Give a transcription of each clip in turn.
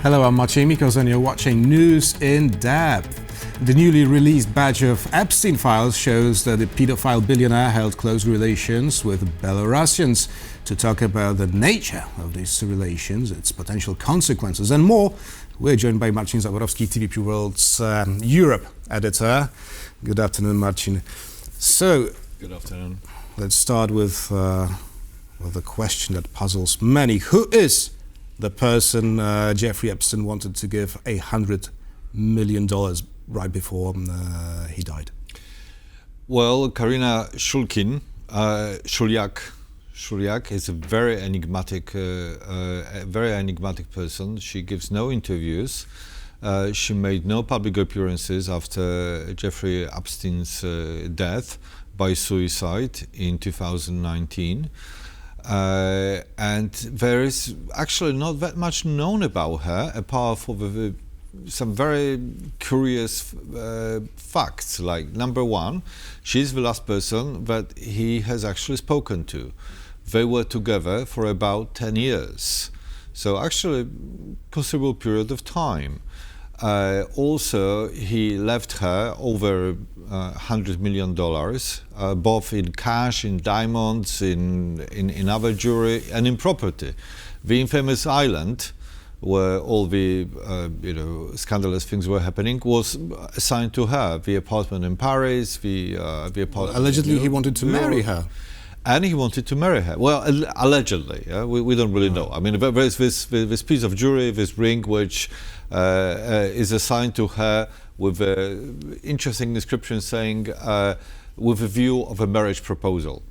Hello, I'm Maciej, Mikos, and you're watching News in Depth. The newly released batch of Epstein files shows that the pedophile billionaire held close relations with Belarusians. To talk about the nature of these relations, its potential consequences, and more, we're joined by Marcin Zaborowski, TVP World's Europe editor. Good afternoon, Marcin. So, good afternoon. Let's start with a question that puzzles many. Who is the person Jeffrey Epstein wanted to give $100 million right before he died? Well, Karina Shulyak is a very enigmatic person. She gives no interviews. She made no public appearances after Jeffrey Epstein's death by suicide in 2019. And there is actually not that much known about her, apart from some very curious facts. Like, number one, she's the last person that he has actually spoken to. They were together for about 10 years. So actually, considerable period of time. Also, he left her over $100 million, both in cash, in diamonds, in other jewelry, and in property. The infamous island, where all the scandalous things were happening, was assigned to her. The apartment in Paris, the apartment. Allegedly, he wanted to marry her. And he wanted to marry her. Well, allegedly, yeah? we don't really know. I mean, there's this piece of jewelry, this ring, which is assigned to her with an interesting description saying, with a view of a marriage proposal.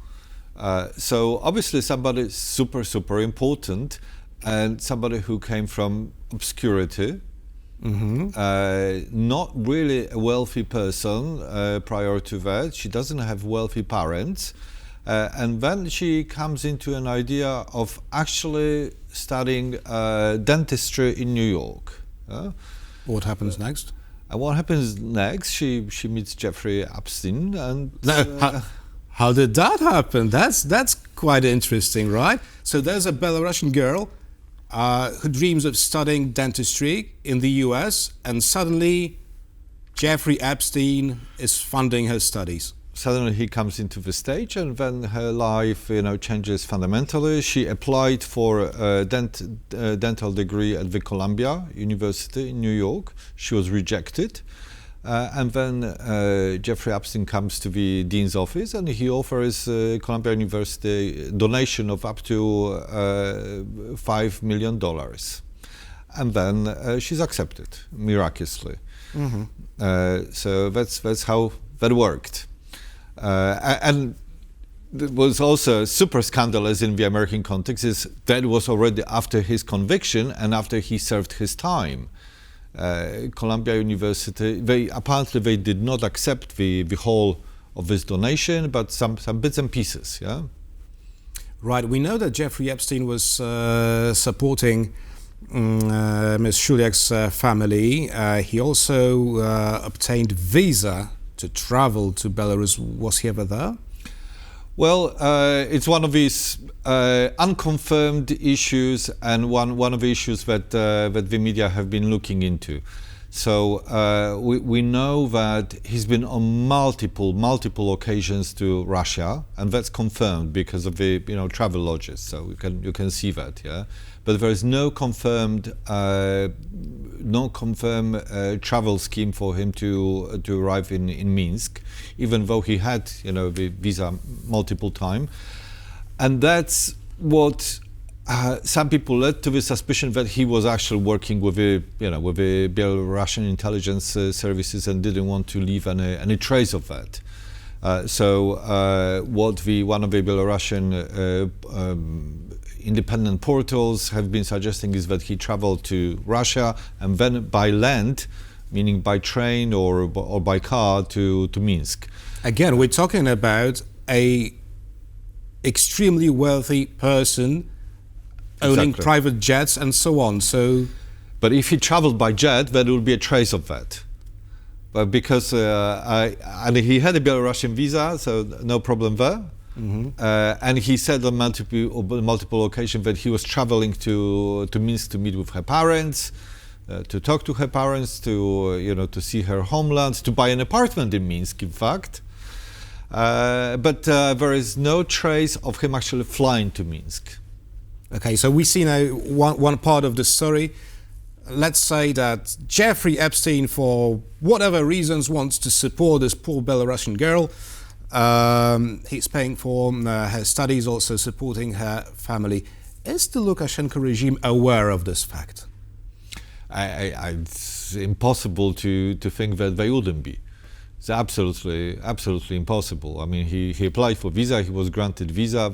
So obviously somebody super, super important, and somebody who came from obscurity, not really a wealthy person prior to that. She doesn't have wealthy parents. And then she comes into an idea of actually studying dentistry in New York. What happens next? And what happens next? She meets Jeffrey Epstein, and how did that happen? That's quite interesting, right? So there's a Belarusian girl who dreams of studying dentistry in the US, and suddenly Jeffrey Epstein is funding her studies. Suddenly he comes into the stage, and then her life, changes fundamentally. She applied for a dental degree at the Columbia University in New York. She was rejected, and then Jeffrey Epstein comes to the dean's office, and he offers Columbia University a donation of up to $5 million, and then she's accepted miraculously. So that's how that worked. And it was also super scandalous in the American context is that was already after his conviction and after he served his time. Columbia University, they did not accept the whole of this donation, but some bits and pieces, yeah? Right, we know that Jeffrey Epstein was supporting Ms. Shuliak's family. He also obtained visa to travel to Belarus. Was he ever there? Well, it's one of these unconfirmed issues, and one of the issues that the media have been looking into. So we know that he's been on multiple occasions to Russia, and that's confirmed because of the travel lodges. So you can see that, yeah. But there is no confirmed travel scheme for him to arrive in Minsk, even though he had the visa multiple times, and that's what some people led to the suspicion that he was actually working with the Belarusian intelligence services and didn't want to leave any trace of that. So what one of the Belarusian independent portals have been suggesting is that he traveled to Russia and then by land, meaning by train or by car to Minsk. Again, we're talking about a extremely wealthy person owning private jets and so on. So, but if he traveled by jet, there will be a trace of that. But because and he had a Belarusian visa, so no problem there. And he said on multiple occasions that he was traveling to Minsk to meet with her parents. to talk to her parents, to see her homeland, to buy an apartment in Minsk, in fact. But there is no trace of him actually flying to Minsk. Okay, so we see now one part of the story. Let's say that Jeffrey Epstein, for whatever reasons, wants to support this poor Belarusian girl. He's paying for her studies, also supporting her family. Is the Lukashenko regime aware of this fact? It's impossible to think that they wouldn't be. It's absolutely impossible. I mean, he applied for visa, he was granted visa.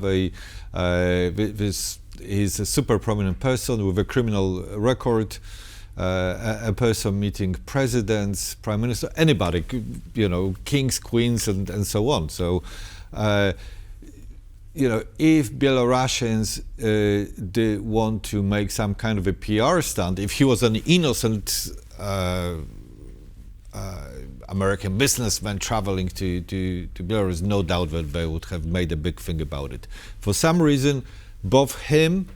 He's a super prominent person with a criminal record, a person meeting presidents, prime minister, anybody, kings, queens, and so on. So, if Belarusians did want to make some kind of a PR stunt, if he was an innocent American businessman traveling to Belarus, no doubt that they would have made a big thing about it. For some reason, both him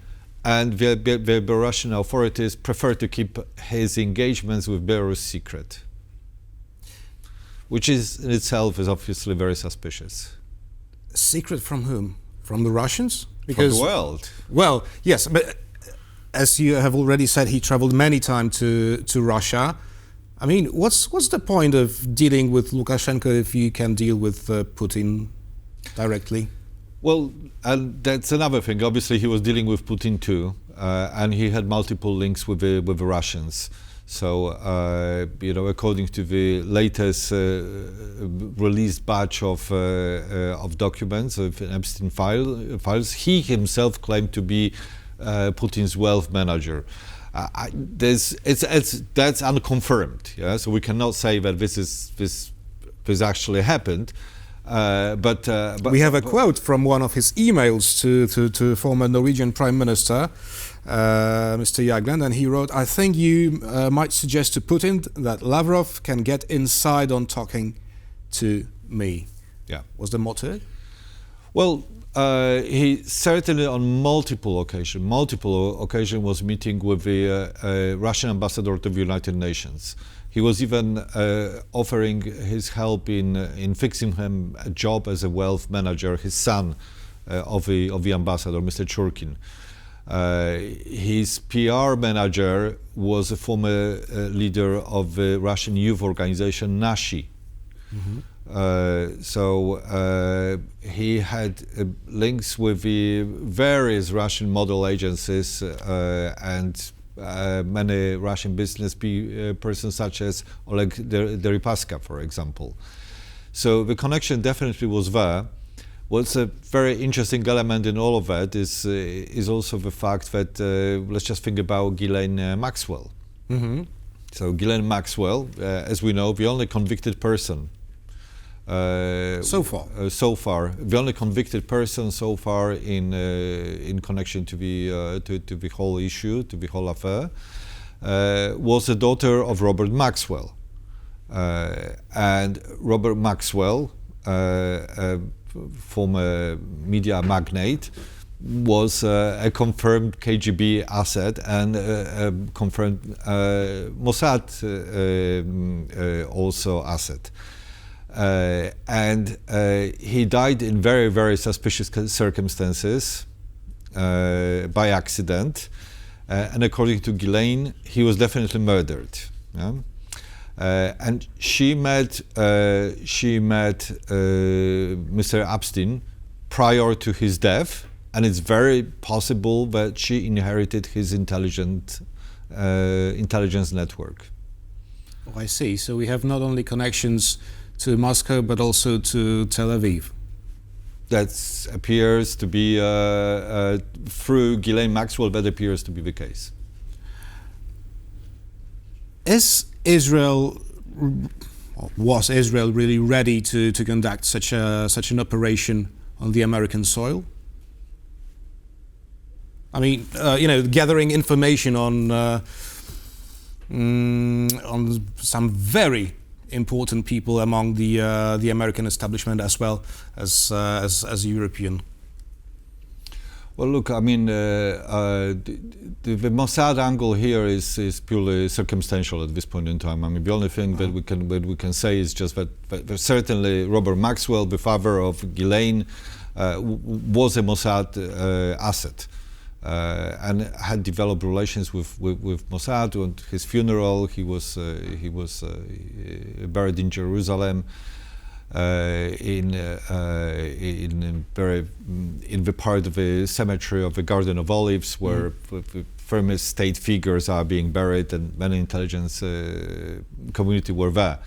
and the Belarusian authorities prefer to keep his engagements with Belarus secret, which in itself is obviously very suspicious. Secret from whom? From the Russians? Because, from the world. Well, yes, but as you have already said, he traveled many times to Russia. I mean, what's the point of dealing with Lukashenko if you can deal with Putin directly? Well, and that's another thing. Obviously, he was dealing with Putin too, and he had multiple links with the Russians. So, according to the latest released batch of documents of Epstein files, he himself claimed to be Putin's wealth manager. That's unconfirmed. Yeah, so we cannot say that this actually happened. But we have a quote from one of his emails to former Norwegian Prime Minister, Mr. Jagland, and he wrote, "I think you might suggest to Putin that Lavrov can get inside on talking to me." Yeah. Was the motto? Well, he certainly on multiple occasions was meeting with the Russian ambassador to the United Nations. He was even offering his help in fixing him a job as a wealth manager, his son of the ambassador, Mr. Churkin. His PR manager was a former leader of the Russian youth organization, Nashi. Mm-hmm. So he had links with the various Russian model agencies and many Russian business persons such as Oleg Deripaska, for example. So the connection definitely was there. What's a very interesting element in all of that is also the fact that let's just think about Ghislaine Maxwell. Mm-hmm. So Ghislaine Maxwell, as we know, the only convicted person so far, the only convicted person so far in connection to the whole issue, to the whole affair, was the daughter of Robert Maxwell, and Robert Maxwell, former media magnate, was a confirmed KGB asset and a confirmed Mossad also asset. And he died in very, very suspicious circumstances by accident. And according to Ghislaine, he was definitely murdered. Yeah? And she met Mr. Epstein prior to his death, and it's very possible that she inherited his intelligence network. Oh, I see. So we have not only connections to Moscow, but also to Tel Aviv. That appears to be, through Ghislaine Maxwell, that appears to be the case. Was Israel really ready to conduct such an operation on the American soil? I mean, gathering information on some very important people among the American establishment as well as European. Well, look, I mean, the Mossad angle here is purely circumstantial at this point in time. I mean, the only thing that we can say is just that certainly Robert Maxwell, the father of Ghislaine, was a Mossad asset. And had developed relations with Mossad. At his funeral, he was buried in Jerusalem, in the part of the cemetery of the Garden of Olives, where the famous state figures are being buried, and many intelligence community were there.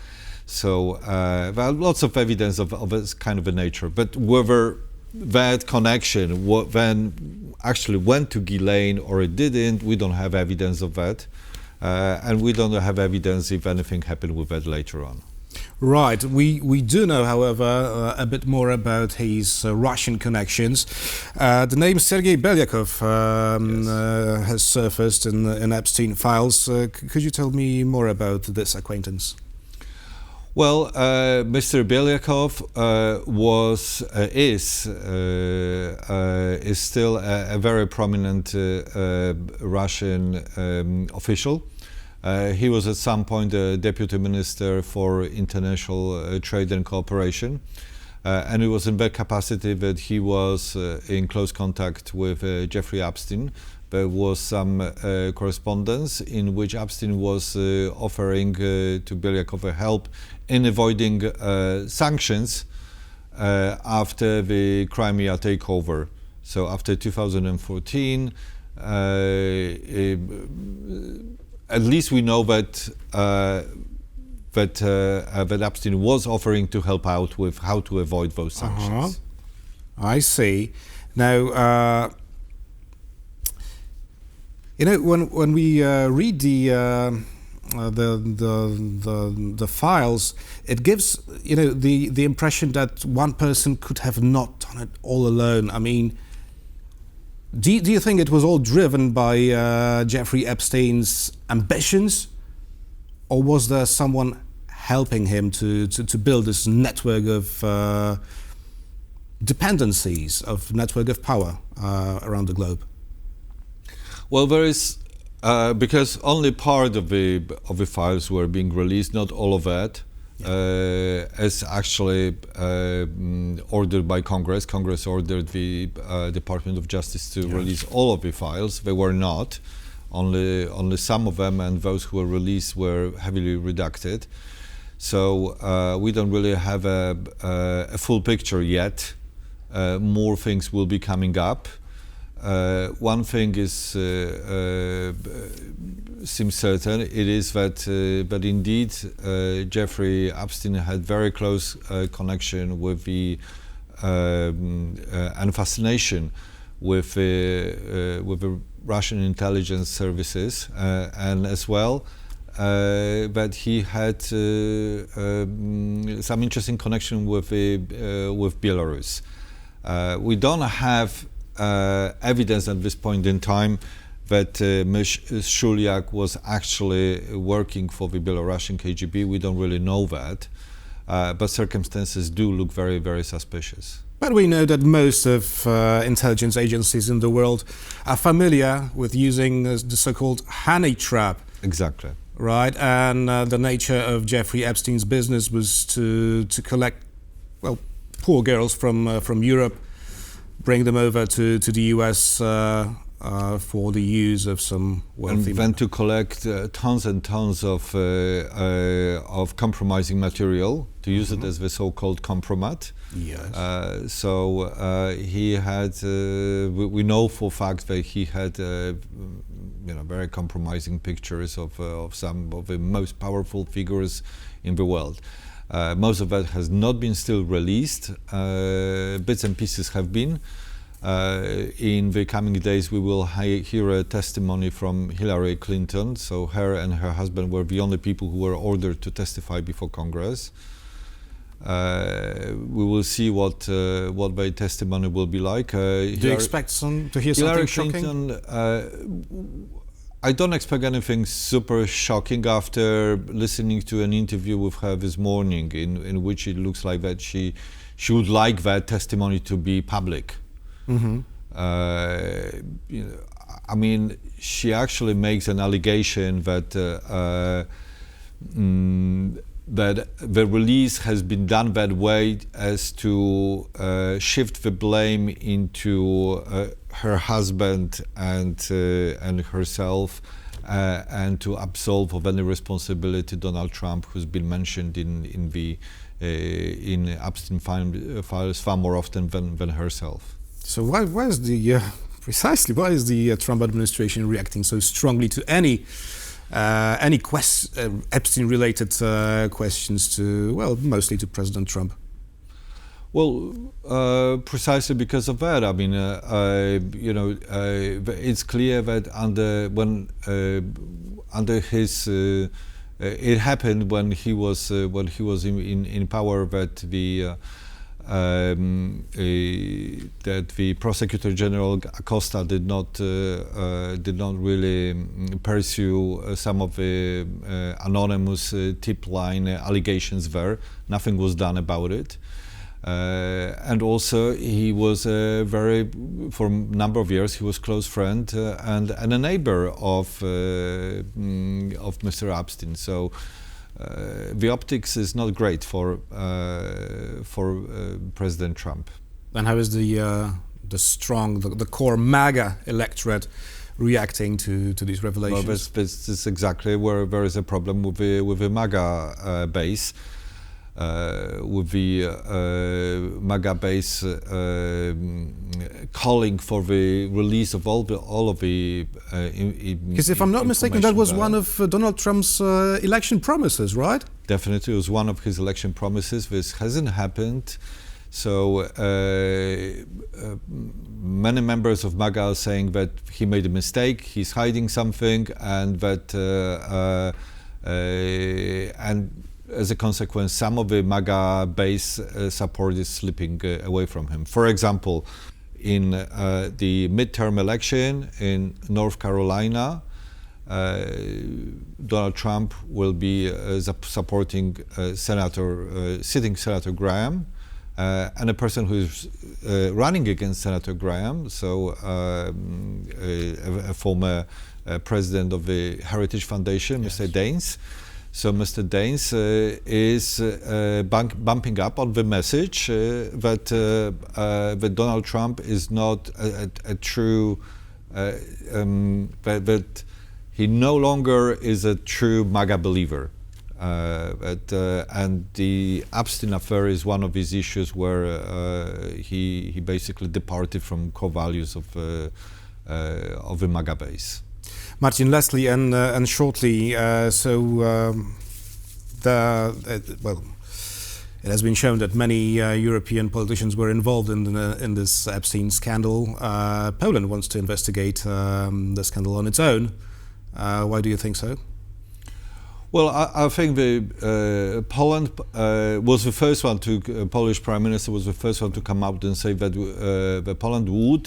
So there are lots of evidence of this kind of a nature, but whether that connection then actually went to Ghislaine or it didn't, we don't have evidence of that, and we don't have evidence if anything happened with that later on. Right. We do know, however, a bit more about his Russian connections. The name Sergei Belyakov has surfaced in Epstein files. Could you tell me more about this acquaintance? Well, Mr. Belyakov is still a very prominent Russian official. He was at some point a deputy minister for international trade and cooperation, and it was in that capacity that he was in close contact with Jeffrey Epstein. There was some correspondence in which Epstein was offering to Belyakov help in avoiding sanctions after the Crimea takeover. So after 2014, at least we know that that Epstein was offering to help out with how to avoid those sanctions. I see. Now, you know, when we read the files, it gives, you know, the impression that one person could have not done it all alone. I mean, do you think it was all driven by Jeffrey Epstein's ambitions, or was there someone helping him to build this network of dependencies, of network of power around the globe? Well, there is, because only part of the files were being released, not all of that, as actually ordered by Congress. Congress ordered the Department of Justice to release all of the files. They were not. Only some of them, and those who were released were heavily redacted. So we don't really have a full picture yet. More things will be coming up. One thing seems certain. It is that indeed Jeffrey Epstein had very close connection with the and fascination with the Russian intelligence services, and as well that he had some interesting connection with Belarus. We don't have evidence at this point in time that Ms. Shulyak was actually working for the Belarusian KGB. We don't really know that, but circumstances do look very, very suspicious. But we know that most of intelligence agencies in the world are familiar with using the so-called honey trap. Exactly. Right, and the nature of Jeffrey Epstein's business was to collect, well, poor girls from Europe, bring them over to the US for the use of some wealthy men. And then to collect tons and tons of compromising material, to use it as the so-called Compromat. Yes. So he had, we know for a fact that he had very compromising pictures of some of the most powerful figures in the world. Most of that has not been still released. Bits and pieces have been. In the coming days we will hear a testimony from Hillary Clinton. So her and her husband were the only people who were ordered to testify before Congress. We will see what their testimony will be like. Do you expect to hear something shocking? Clinton, I don't expect anything super shocking after listening to an interview with her this morning, in which it looks like that she would like that testimony to be public. Mm-hmm. I mean, she actually makes an allegation that that the release has been done that way as to shift the blame into her husband and herself, and to absolve of any responsibility Donald Trump, who's been mentioned in Epstein files far more often than herself. So why is the Trump administration reacting so strongly to any Epstein-related questions mostly to President Trump? Well, precisely because of that. I mean, it's clear that under his, it happened when he was in power, that the Prosecutor General Acosta did not really pursue some of the anonymous tip line allegations there. Nothing was done about it. And also, he was for a number of years, he was close friend and a neighbor of Mr. Epstein. So the optics is not great for President Trump. And how is the core MAGA electorate reacting to these revelations? Well, that's exactly where there is a problem with the MAGA base. With the MAGA base calling for the release of all of the because if I'm not mistaken, that was one of Donald Trump's election promises, right? Definitely, it was one of his election promises. This hasn't happened. So many members of MAGA are saying that he made a mistake, he's hiding something, and that and as a consequence, some of the MAGA base support is slipping away from him. For example, in the midterm election in North Carolina, Donald Trump will be supporting sitting Senator Graham, and a person who is running against Senator Graham, so a former president of the Heritage Foundation, yes. Mr. Daines. So Mr. Daines is bumping up on the message that Donald Trump is not a true, that he no longer is a true MAGA believer. And the Epstein affair is one of these issues where he basically departed from core values of the MAGA base. Marcin, Leslie, and shortly, it has been shown that many European politicians were involved in this Epstein scandal. Poland wants to investigate the scandal on its own. Why do you think so? Well, I think Poland was the first one Polish Prime Minister was the first one to come out and say that Poland will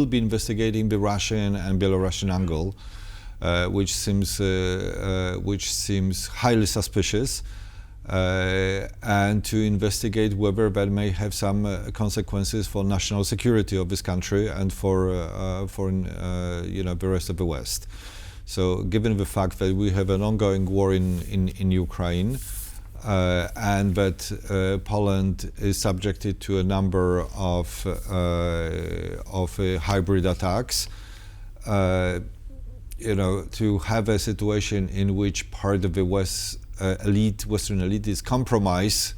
be investigating the Russian and Belarusian angle, which seems highly suspicious, and to investigate whether that may have some consequences for national security of this country and for the rest of the West. So, given the fact that we have an ongoing war in Ukraine, and that Poland is subjected to a number of hybrid attacks, to have a situation in which part of the Western elite is compromised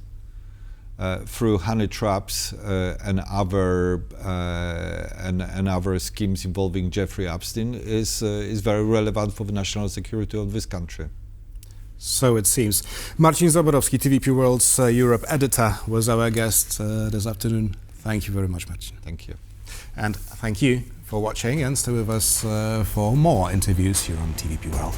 through honey traps and other schemes involving Jeffrey Epstein is very relevant for the national security of this country. So it seems. Marcin Zaborowski, TVP World's Europe editor, was our guest this afternoon. Thank you very much, Marcin. Thank you. And thank you for watching, and stay with us for more interviews here on TVP World.